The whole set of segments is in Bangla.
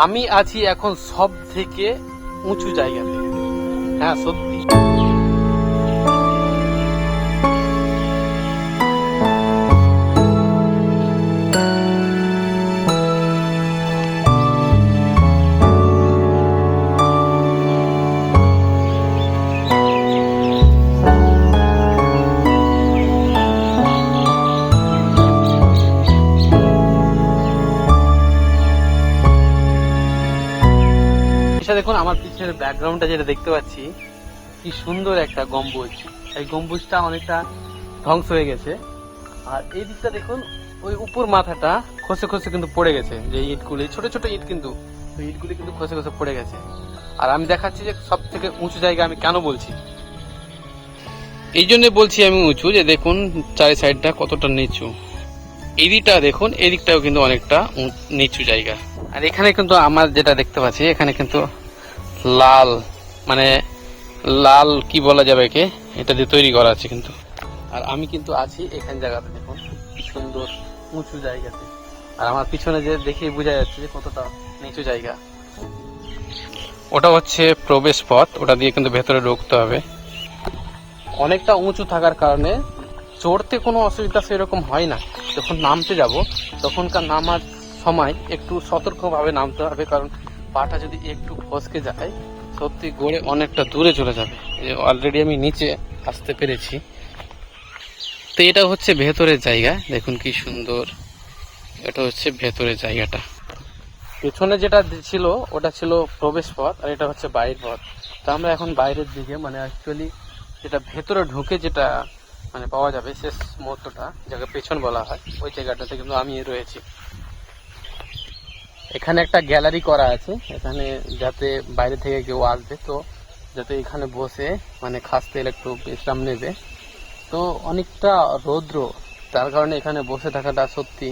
আমি আছি এখন সব থেকে উঁচু জায়গাতে। হ্যাঁ, সত্যি। দেখুন আমার পিছনের ব্যাকগ্রাউন্ডটা যেটা দেখতে পাচ্ছি, কি সুন্দর একটা গম্বুজ। এই গম্বুজটা অনেকটা ধ্বংস হয়ে গেছে। আর এই দিকটা দেখুন, ওই উপর মাথাটা খসে খসে কিন্তু পড়ে গেছে। যে ইটগুলি, ছোট ছোট ইট, কিন্তু ওই ইটগুলি কিন্তু খসে খসে পড়ে গেছে। আর আমি দেখাচ্ছি যে সব থেকে উঁচু জায়গা আমি কেন বলছি, এই জন্য বলছি আমি উঁচু, যে দেখুন চারি সাইডটা কতটা নিচু। এদিকটা দেখুন, এদিকটাও কিন্তু অনেকটা নিচু জায়গা। আর এখানে কিন্তু আমার যেটা দেখতে পাচ্ছি, এখানে কিন্তু লাল, মানে লাল কি বলা যাবে একে, এটা দিয়ে তৈরি করা আছে কিন্তু। আর আমি কিন্তু আছি এখান জায়গাতে, দেখুন সুন্দর উঁচু জায়গাতে। আর আমার পিছনে যে দেখে বোঝা যাচ্ছে যে কতটা নিচু জায়গা। ওটা হচ্ছে প্রবেশ পথ, ওটা দিয়ে কিন্তু ভেতরে ঢুকতে হবে। অনেকটা উঁচু থাকার কারণে চড়তে কোনো অসুবিধা সেরকম হয় না। যখন নামতে যাব তখনকার নামার সময় একটু সতর্কভাবে নামতে হবে, কারণ পাটা যদি একটু ফসকে যায় সত্যি গড়ে অনেকটা দূরে চলে যাবে। অলরেডি আমি নিচে আসতে পেরেছি। তো এটা হচ্ছে ভেতরের জায়গা, দেখুন কি সুন্দর। এটা হচ্ছে ভেতরের জায়গাটা। পেছনে যেটা ছিল ওটা ছিল প্রবেশ পথ, আর এটা হচ্ছে বাইরের পথ। তো আমরা এখন বাইরের দিকে, মানে অ্যাকচুয়ালি যেটা ভেতরে ঢুকে যেটা মানে পাওয়া যাবে শেষ মুহূর্তটা, যাকে পেছন বলা হয়, ওই জায়গাটাতে কিন্তু আমি রয়েছি। এখানে একটা গ্যালারি করা আছে, এখানে যাতে বাইরে থেকে কেউ আসবে তো যাতে এখানে বসে মানে খাসতে এলে একটু বিশ্রাম নেবে। তো অনেকটা রৌদ্র, তার কারণে এখানে বসে থাকাটা সত্যি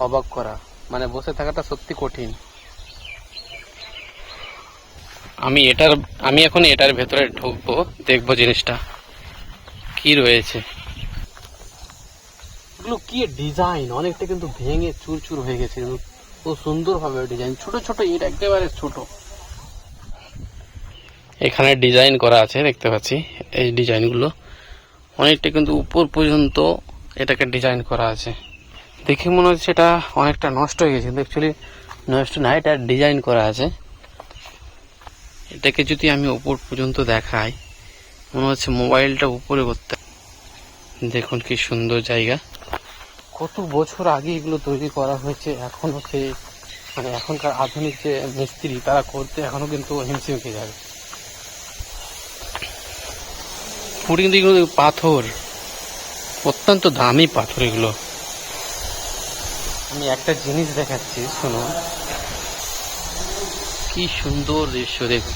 অবাক করা, মানে বসে থাকাটা সত্যি কঠিন। আমি এখন এটার ভেতরে ঢুকবো, দেখবো জিনিসটা কি রয়েছে। এগুলো কি ডিজাইন, অনেকটা কিন্তু ভেঙে চুরচুর হয়ে গেছে, কিন্তু খুব সুন্দর ভাবে ডিজাইন, ছোট ছোট ইট, একেবারে ছোট। এখানে ডিজাইন করা আছে দেখতে পাচ্ছি, এই ডিজাইনগুলো অনেকটা কিন্তু উপর পর্যন্ত এটাকে ডিজাইন করা আছে। দেখে মনে হচ্ছে এটা অনেকটা নষ্ট হয়ে গেছে, কিন্তু অ্যাকচুয়ালি নষ্ট না, এটা ডিজাইন করা আছে। এটাকে যদি আমি উপর পর্যন্ত দেখাই মনে হচ্ছে মোবাইলটা উপরে করতে। দেখুন কি সুন্দর জায়গা, কত বছর আগে এগুলো তৈরি করা হয়েছে, এখনো সেই মানে এখনকার আধুনিক যে মিস্ত্রি তারা করতে এখনো কিন্তু হিমশিম খেয়ে যাবে। পুরো কিন্তু এগুলো পাথর, অত্যন্ত দামি পাথর এগুলো। আমি একটা জিনিস দেখাচ্ছি, শোনো কি সুন্দর দৃশ্য, দেখুন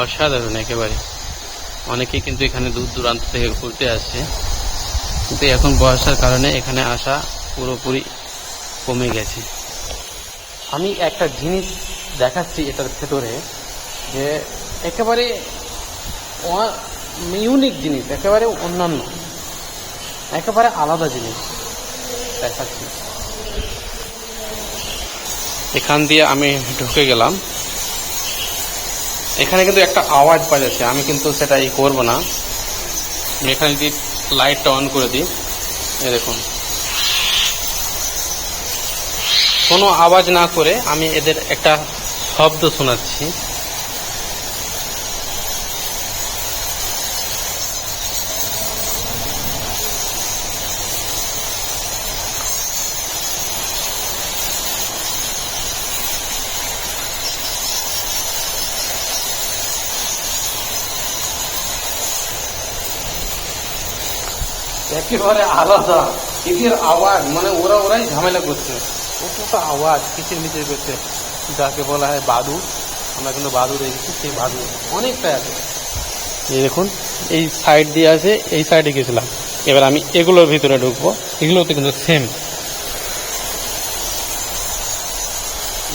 অসাধারণ একেবারে। অনেকে কিন্তু এখানে দূর দূরান্ত থেকে ঘুরতে আসছে, কিন্তু এখন বর্ষার কারণে এখানে আসা পুরোপুরি কমে গেছে। আমি একটা জিনিস দেখাচ্ছি এটার ভেতরে, যে একেবারে ইউনিক জিনিস, একেবারে অন্যান্য, একেবারে আলাদা জিনিস দেখাচ্ছি। এখান দিয়ে আমি ঢুকে গেলাম, এখানে কিন্তু একটা আওয়াজ পাওয়া যাচ্ছে, আমি কিন্তু সেটা করবো না। এখানে যদি লাইটটা অন করে দিই, দেখুন কোনো আওয়াজ না করে আমি এদের একটা শব্দ শোনাচ্ছি। একেবারে আলাদা এদের আওয়াজ, মানে ওরাই ঝামেলা করছে, কতটা আওয়াজ কিচির মিচির করছে, যাকে বলা হয় বাদু। আমরা কিন্তু বাদু দেখেছি, সেই বাদু অনেকটা আছে। এই দেখুন এই সাইড দিয়ে আছে, এই সাইডে গেছিলাম, এবার আমি এগুলোর ভিতরে ঢুকবো, এগুলোতে কিন্তু সেম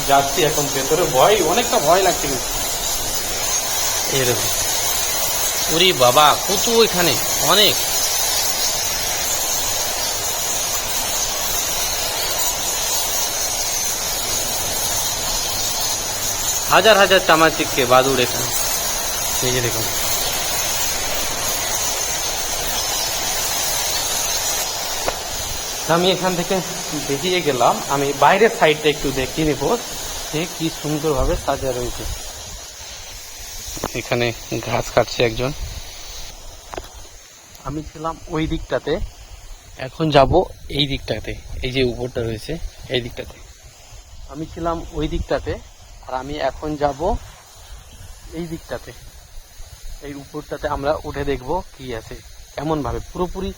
যাচ্ছি এখন ভেতরে। ভয়, অনেকটা ভয় লাগছে কিন্তু। এই দেখুন, ওরে বাবা কত এখানে অনেক। হাজার হাজার চামাচিককে বাদুড় এখানে, এই যে দেখুন। আমি এখান থেকে বেরিয়ে গেলাম, আমি বাইরের সাইডটা একটু দেখিয়ে নেব যে কি সুন্দরভাবে সাজা রয়েছে। এখানে ঘাস কাটছে একজন, আমি ছিলাম ওই দিকটাতে, এখন যাব এই দিকটাতে। এই যে উপরটা রয়েছে এই দিকটাতে, আমি ছিলাম ওই দিকটাতে, আর আমি এখন যাব এই দিকটাতে। এই উপরটাতে আমরা উঠে দেখব কি আছে, কেমন ভাবে পুরোপুরি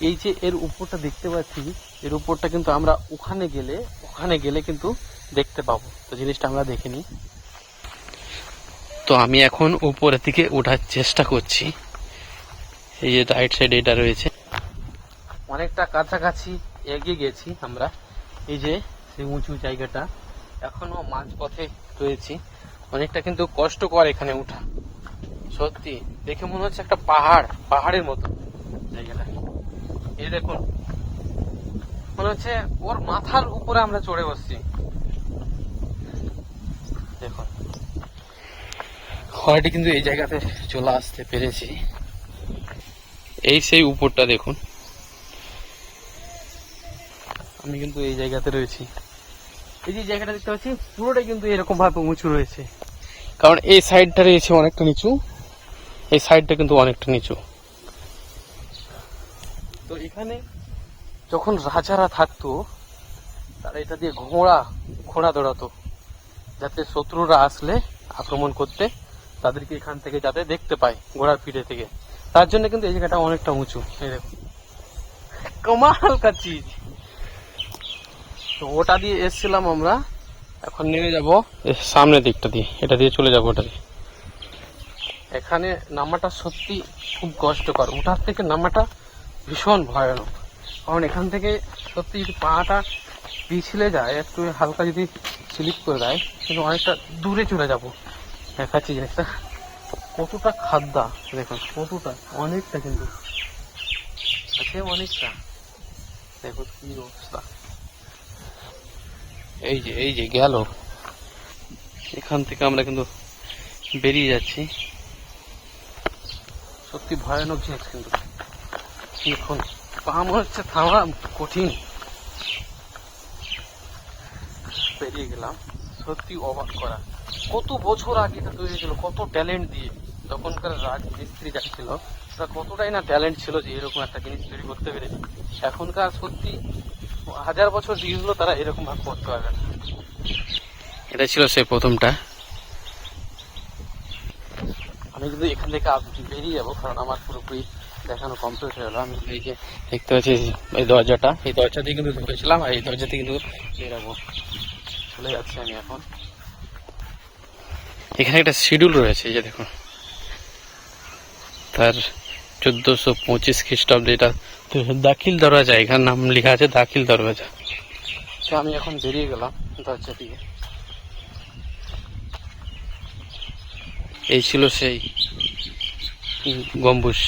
এই যে এর উপরটা দেখতে পাচ্ছি, এর উপরটা কিন্তু আমরা ওখানে গেলে কিন্তু দেখতে পাবো। তো জিনিসটা আমরা দেখে নিই। তো আমি এখন উপরের দিকে ওঠার চেষ্টা করছি। এই যে রাইট সাইড এটা রয়েছে, অনেকটা কাছাকাছি এগিয়ে গেছি আমরা। এই যে সেই উঁচু জায়গাটা, এখনো মাঝপথে রয়েছি। অনেকটা কিন্তু কষ্টকর এখানে ওঠা, সত্যি দেখে মনে হচ্ছে একটা পাহাড়ের মতো জায়গাটা। এই দেখুন, মনে হচ্ছে ওর মাথার উপরে আমরা চড়ে বসছি। দেখুন, অলরেডি কিন্তু এই জায়গাতে চলে আসতে পেরেছি। এই সেই উপরটা দেখুন, আমি কিন্তু এই জায়গাতে রয়েছি। এই যে জায়গাটা দেখতে পাচ্ছি পুরোটাই কিন্তু এরকম ভাবে উঁচু রয়েছে, কারণ এই সাইডটা রয়েছে অনেকটা নিচু, এই সাইডটা কিন্তু অনেকটা নিচু। তো এখানে যখন রাজারা থাকতো, তারা এটা দিয়ে ঘোড়া দৌড়াতো, যাতে শত্রুরা আসলে আক্রমণ করতে তাদেরকে এখান থেকে যাতে দেখতে পায় ঘোড়ার পিঠে থেকে। তার জন্য কিন্তু এই জায়গাটা অনেকটা উঁচু। এই দেখো, কমাল কা চিজ। তো ওটা দিয়ে এসছিলাম আমরা, এখন নেমে যাব সামনের দিকটা দিয়ে, এটা দিয়ে চলে যাবো ওটা দিয়ে। এখানে নামাটা সত্যি খুব কষ্টকর, ওটার থেকে নামাটা ভীষণ ভয়ানক। কারণ এখান থেকে সত্যি যদি পাটা পিছলে যায়, একটু হালকা যদি স্লিপ করে দেয়, কিন্তু অনেকটা দূরে চলে যাব। দেখাচ্ছি জিনিসটা কতটা খাদ্যা, দেখুন কতটা, অনেকটা কিন্তু আছে, অনেকটা। দেখো কি অবস্থা। এই যে গেল, এখান থেকে আমরা কিন্তু বেরিয়ে যাচ্ছি। সত্যি ভয়ানক জিনিস কিন্তু। এখন পা মনে হচ্ছে থামা কঠিন। বেরিয়ে গেলাম, সত্যি অবাক করা। কত বছর আগে এটা তৈরি ছিল, কত ট্যালেন্ট দিয়ে। তখনকার রাজমিস্ত্রি যারা ছিল, তারা কতটাই না ট্যালেন্ট ছিল যে এরকম একটা জিনিস তৈরি করতে পেরেছে। এখনকার সত্যি 1000 বছর দিয়ে হলো তারা এরকম ভাবে করতে পারবে না। এটা ছিল সেই প্রথমটা। আমি কিন্তু এখান থেকে বেরিয়ে যাবো, কারণ আমার পুরোপুরি দেখানো কমপ্লিট হয়ে গেলো। আমি এই যে দেখতে পাচ্ছি এই দরজাটা, এই দরজা দিয়ে কিন্তু ঢুকেছিলাম, আর এই দরজাতে কিন্তু বেরাবো। চলে যাচ্ছি আমি এখন। এখানে একটা শিডিউল রয়েছে, এই যে দেখুন, তার 1425 খ্রিস্টাব্দে এটা দাখিল দরওয়াজা, এখানে নাম লেখা আছে দাখিল দরওয়াজা। তো আমি এখন বেরিয়ে গেলাম দরজা দিয়ে। এই ছিল সেই গম্বুজ।